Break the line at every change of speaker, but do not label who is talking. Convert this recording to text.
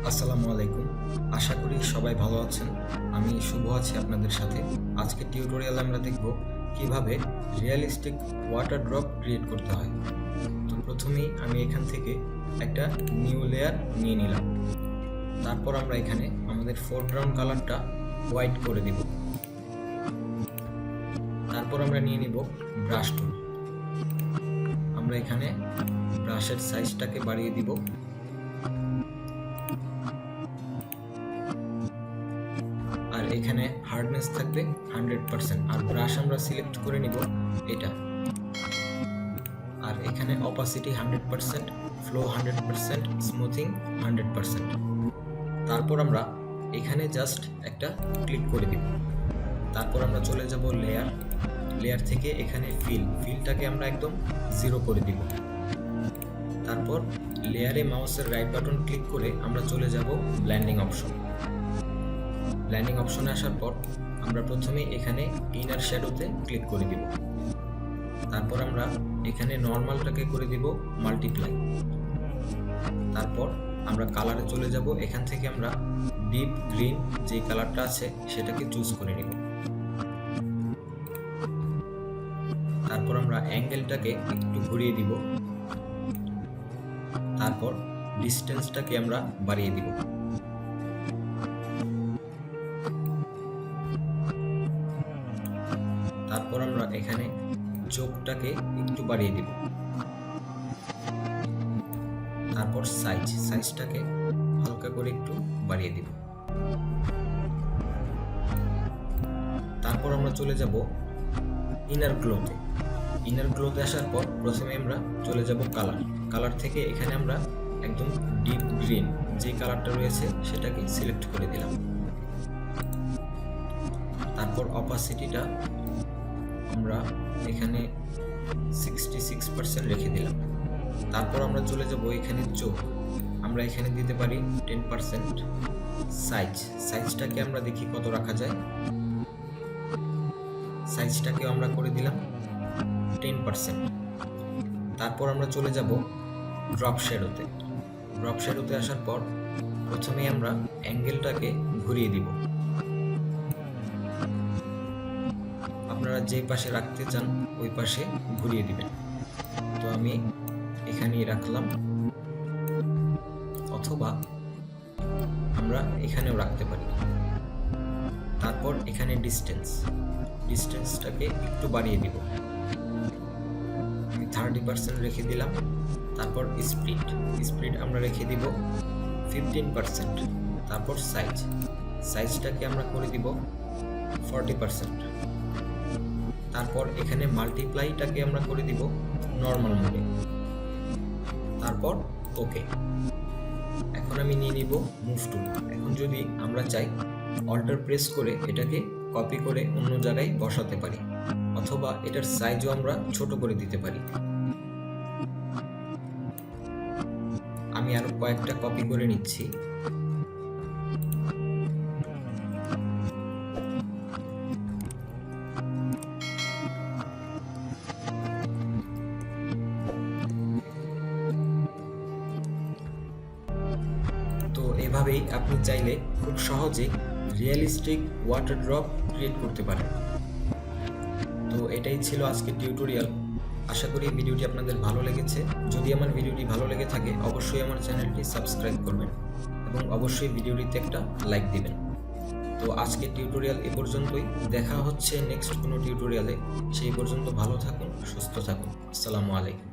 আসসালামু আলাইকুম। আশা করি সবাই ভালো আছেন। আমি শুভ আছি আপনাদের সাথে। আজকে টিউটোরিয়ালে আমরা দেখব কিভাবে রিয়েলিস্টিক ওয়াটার ড্রপ ক্রিয়েট করতে হয়। তো প্রথমেই আমি এখান থেকে একটা নিউ লেয়ার নিয়ে নিলাম। তারপর আমরা এখানে আমাদের ফোরগ্রাউন্ড কালারটা হোয়াইট করে দিব। তারপর আমরা নিয়ে নিব ব্রাশ টুল। আমরা এখানে ব্রাশের সাইজটাকে বাড়িয়ে দিব। আর এখানে হার্ডনেস থাকবে 100%। আর ব্রাশ আমরা সিলেক্ট করে নিব এটা। আর এখানে অপাসিটি 100%, ফ্লো 100%, স্মুথিং 100%। তারপর আমরা এখানে জাস্ট একটা ক্লিক করে দিব। তারপর আমরা চলে যাব লেয়ার থেকে এখানে ফিলটাকে আমরা একদম 0 করে দিব। তারপর লেয়ারে মাউসের রাইট বাটন ক্লিক করে আমরা চলে যাব ব্লেন্ডিং অপশনে আসার পর আমরা প্রথমে এখানে ইনার শ্যাডোতে ক্লিক করে দিব। তারপর আমরা এখানে নর্মালটাকে করে দিব মাল্টিপ্লাই। তারপর আমরা কালারে চলে যাব। এখান থেকে আমরা ডিপ গ্রিন যে কালারটা আছে সেটাকে চুজ করে নিব। তারপর আমরা অ্যাঙ্গেলটাকে একটু ঘুরিয়ে দিব। তারপর ডিসটেন্সটাকে আমরা বাড়িয়ে দিব। তারপর আমরা এখানে চোখটাকে একটু বাড়িয়ে দিব। তারপর সাইজটাকে হালকা করে একটু বাড়িয়ে দিব। তারপর আমরা চলে যাব ইনার গ্লোতে আসার পর প্রথমে আমরা চলে যাব কালার থেকে এখানে আমরা একদম ডিপ গ্রিন যে কালারটা রয়েছে সেটাকে সিলেক্ট করে দিলাম। তারপর অপাসিটিটা আমরা এখানে 66% রেখে দিলাম। তারপর আমরা চলে যাব এখানে চোখ, আমরা এখানে দিতে পারি 10%। সাইজটাকে আমরা দেখি কত রাখা যায়। সাইজটাকে আমরা করে দিলাম 10%। তারপর আমরা চলে যাব ড্রপ শ্যাডোতে আসার পর প্রথমে আমরা অ্যাঙ্গেলটাকে ঘুরিয়ে দিব। আপনারা যে পাশে রাখতে চান ওই পাশে ঘুরিয়ে দিবেন। তো আমি এখানেই রাখলাম, অথবা আমরা এখানেও রাখতে পারি। তারপর এখানে ডিস্টেন্সটাকে একটু বাড়িয়ে দিব। আমি 30% রেখে দিলাম। তারপর স্পিড আমরা রেখে দিব 15%। তারপর সাইজটাকে আমরা করে দিব 40%। তারপর এখানে মাল্টিপ্লাইটাকে আমরা করে দিব নর্মাল মোডে। তারপর ওকে। এখন আমি নিয়ে নিব মুভ টুল। এখন যদি আমরা চাই অল্টার প্রেস করে এটাকে কপি করে অন্য জায়গায় বসাতে পারি, অথবা এটার সাইজও আমরা ছোট করে দিতে পারি। আমি আরো কয়েকটা কপি করে নিচ্ছি। তো এভাবেই আপনি চাইলে খুব সহজে রিয়েলিস্টিক ওয়াটার ড্রপ ক্রিয়েট করতে পারেন। তো এটাই ছিল আজকের টিউটোরিয়াল। আশা করি ভিডিওটি আপনাদের ভালো লেগেছে। যদি আমার ভিডিওটি ভালো লেগে থাকে অবশ্যই আমার চ্যানেলটি সাবস্ক্রাইব করবেন এবং অবশ্যই ভিডিওটিতে একটা লাইক দিবেন। তো আজকের টিউটোরিয়াল এ পর্যন্তই। দেখা হচ্ছে নেক্সট কোনো টিউটোরিয়ালে। সেই পর্যন্ত ভালো থাকুন, সুস্থ থাকুন। আসসালামু আলাইকুম।